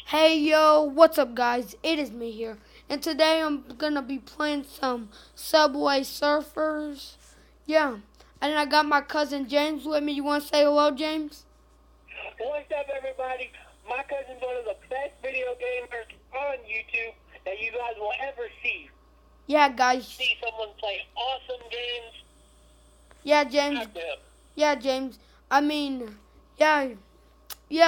Hey yo, what's up guys? It is me here. And today I'm gonna be playing some Subway Surfers. Yeah. And I got my cousin James with me. You wanna say hello, James? What's up everybody? My cousin's one of the best video gamers on YouTube that you guys will ever see. Yeah guys. See someone play awesome games. Yeah, James. Yeah, James. I mean, yeah,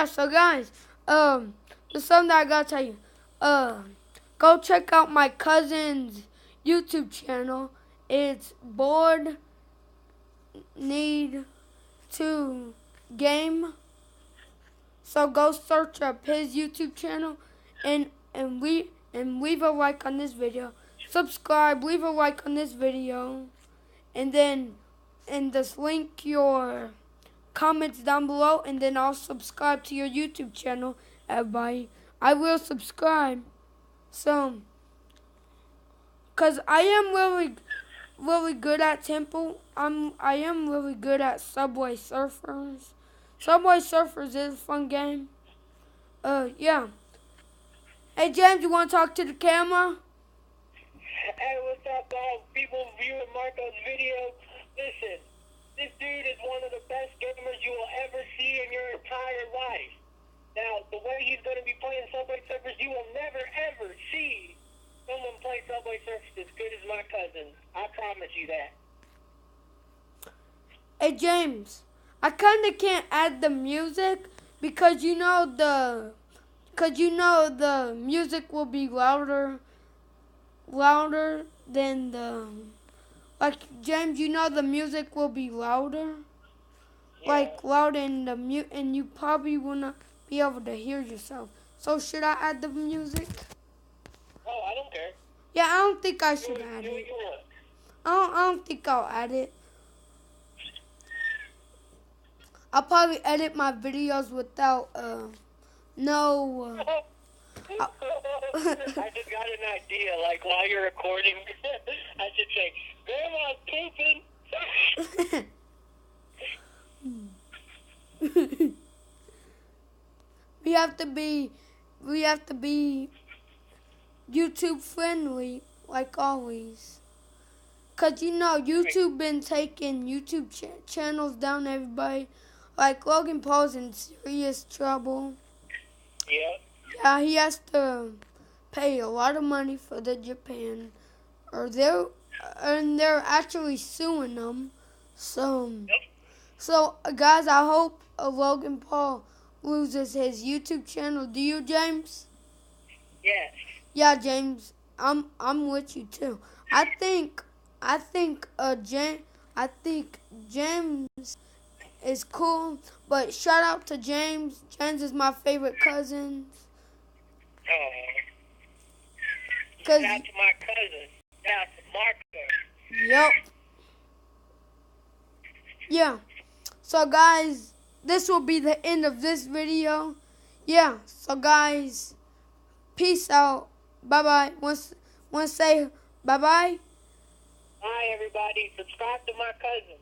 so guys, there's something that I gotta tell you. Go check out my cousin's YouTube channel. It's Bored Need to Game. So go search up his YouTube channel and leave a like on this video. Subscribe, leave a like on this video, and just link your comments down below, and then I'll subscribe to your YouTube channel, everybody. I will subscribe. So, cause I am really good at Temple. I am really good at Subway Surfers. Subway Surfers is a fun game. Yeah. Hey James, you wanna talk to the camera? Hey, what's up people viewing Marco's video? Listen, this dude is one of the best gamers you will ever see in your entire life. Now, the way he's going to be playing Subway Surfers, you will never ever see someone play Subway Surfers as good as my cousin. I promise you that. Hey James, I kinda can't add the music because you know the music will be louder than the, like, James, you know the music will be louder, Yeah. like louder in the and you probably will not be able to hear yourself. So should I add the music? Oh, I don't care. Yeah, I don't think I should add Do what it. you want. I don't think I'll add it. I'll probably edit my videos without no. I just got an idea. Like while you're recording, I should say, "Grandma's pooping." We have to be YouTube friendly, like always. Cause you know YouTube been taking YouTube channels down, everybody. Like Logan Paul's in serious trouble. Yeah. Yeah, he has to pay a lot of money for the Japan, they're actually suing them. So guys, I hope Logan Paul loses his YouTube channel. Do you, James? Yes. Yeah, James, I'm with you too. I think James is cool, but shout out to James. James is my favorite cousin. That's my cousin. That's Marco. Yep. Yeah. So guys, this will be the end of this video. Yeah. So guys, peace out. Bye bye. Want to say bye bye? Hi everybody. Subscribe to my cousin.